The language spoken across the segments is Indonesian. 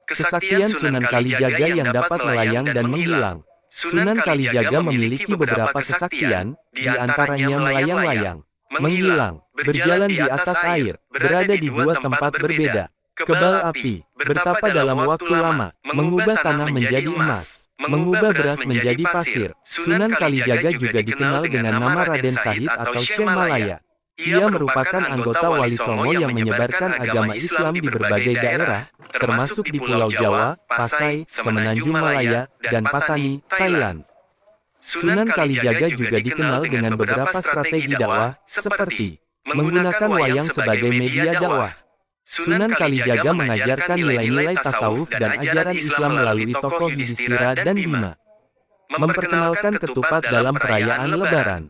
Kesaktian Sunan Kalijaga yang dapat melayang dan menghilang. Sunan Kalijaga memiliki beberapa kesaktian, di antaranya melayang-layang, menghilang, berjalan di atas air, berada di dua tempat berbeda, kebal api, bertapa dalam waktu lama, mengubah tanah menjadi emas, mengubah beras menjadi pasir. Sunan Kalijaga juga dikenal dengan nama Raden Sahid atau Syekh Malaya. Ia merupakan anggota Wali Songo yang menyebarkan agama Islam di berbagai daerah, termasuk di Pulau Jawa, Pasai, Semenanjung Malaya, dan Patani, Thailand. Sunan Kalijaga juga dikenal dengan beberapa strategi dakwah, seperti menggunakan wayang sebagai media dakwah. Sunan Kalijaga mengajarkan nilai-nilai tasawuf dan ajaran Islam melalui tokoh Yudhistira dan Bima. Memperkenalkan ketupat dalam perayaan Lebaran.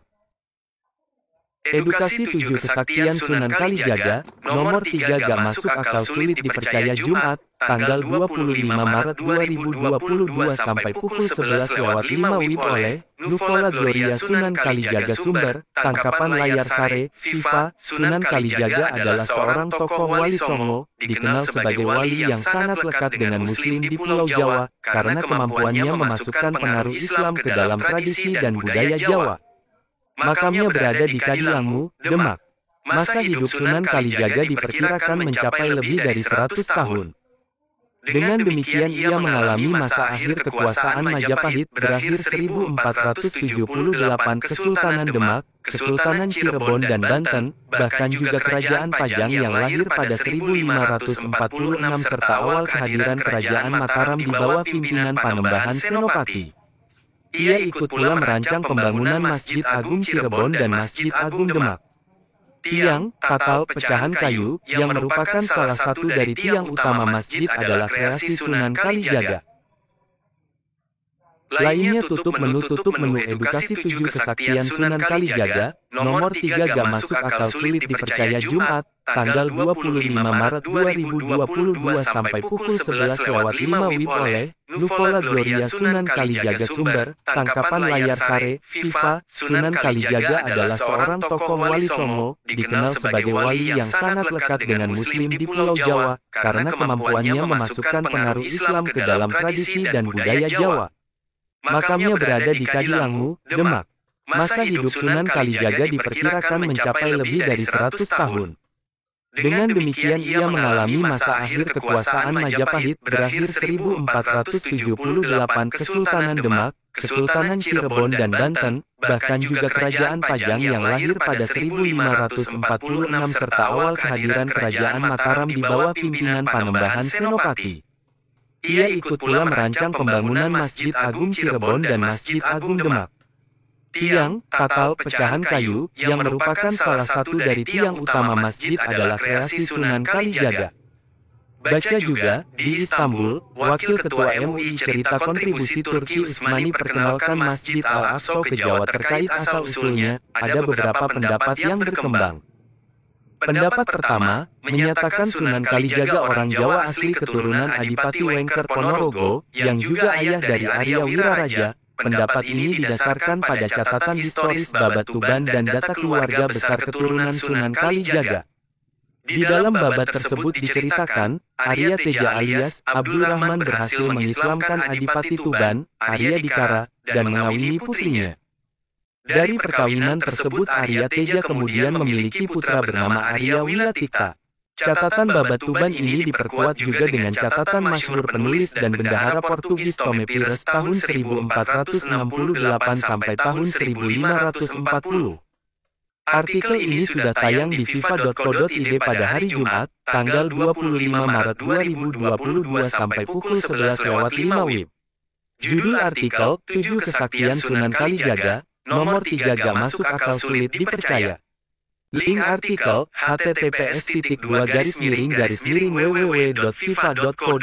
Edukasi 7 kesaktian Sunan Kalijaga, nomor 3 gak masuk akal sulit dipercaya Jumat, tanggal 25 Maret 2022 sampai pukul 11:05 WIB oleh Nuvola Gloria Sunan Kalijaga. Sumber, tangkapan layar Sare, Viva. Sunan Kalijaga adalah seorang tokoh Wali Songo, dikenal sebagai wali yang sangat lekat dengan Muslim di Pulau Jawa, karena kemampuannya memasukkan pengaruh Islam ke dalam tradisi dan budaya Jawa. Makamnya berada di Kadilangu, Demak. Masa hidup Sunan Kalijaga diperkirakan mencapai lebih dari 100 tahun. Dengan demikian ia mengalami masa akhir kekuasaan Majapahit berakhir 1478, Kesultanan Demak, Kesultanan Cirebon dan Banten, bahkan juga Kerajaan Pajang yang lahir pada 1546 serta awal kehadiran Kerajaan Mataram di bawah pimpinan Panembahan Senopati. Ia ikut pula merancang pembangunan Masjid Agung Cirebon dan Masjid Agung Demak. Tiang, tatal, pecahan kayu, yang merupakan salah satu dari tiang utama masjid adalah kreasi Sunan Kalijaga. Lainnya tutup menu edukasi 7 kesaktian Sunan Kalijaga, nomor 3 gak masuk akal sulit dipercaya Jumat, tanggal 25 Maret 2022 sampai pukul 11:05 WIB oleh Nuvola Gloria Sunan Kalijaga. Sumber, tangkapan layar Sare, Viva. Sunan Kalijaga adalah seorang tokoh Wali Songo, dikenal sebagai wali yang sangat lekat dengan Muslim di Pulau Jawa, karena kemampuannya memasukkan pengaruh Islam ke dalam tradisi dan budaya Jawa. Makamnya berada di Kadilangu, Demak. Masa hidup Sunan Kalijaga diperkirakan mencapai lebih dari 100 tahun. Dengan demikian ia mengalami masa akhir kekuasaan Majapahit berakhir 1478, Kesultanan Demak, Kesultanan Cirebon dan Banten, bahkan juga Kerajaan Pajang yang lahir pada 1546 serta awal kehadiran Kerajaan Mataram di bawah pimpinan Panembahan Senopati. Ia ikut pula merancang pembangunan Masjid Agung Cirebon dan Masjid Agung Demak. Tiang, tatal, pecahan kayu, yang merupakan salah satu dari tiang utama masjid adalah kreasi Sunan Kalijaga. Baca juga, di Istanbul, Wakil Ketua MUI cerita kontribusi Turki Utsmani perkenalkan Masjid Al-Aqsa ke Jawa terkait asal-usulnya, ada beberapa pendapat yang berkembang. Pendapat pertama, menyatakan Sunan Kalijaga orang Jawa asli keturunan Adipati Wengker Ponorogo, yang juga ayah dari Arya Wiraraja. Pendapat ini didasarkan pada catatan historis Babat Tuban dan data keluarga besar keturunan Sunan Kalijaga. Di dalam babat tersebut diceritakan, Arya Teja alias Abdul Rahman berhasil mengislamkan Adipati Tuban, Arya Dikara, dan mengawini putrinya. Dari perkawinan tersebut Arya Teja kemudian memiliki putra bernama Arya Wilatikta. Catatan Babat Tuban ini diperkuat juga dengan catatan masyhur penulis dan bendahara Portugis Tome Pires tahun 1468 sampai tahun 1540. Artikel ini sudah tayang di viva.co.id pada hari Jumat, tanggal 25 Maret 2022 sampai pukul 11:05 WIB. Judul artikel, 7 Kesaktian Sunan Kalijaga, nomor 3 gak masuk akal sulit dipercaya. Link artikel, https://www.viva.co.id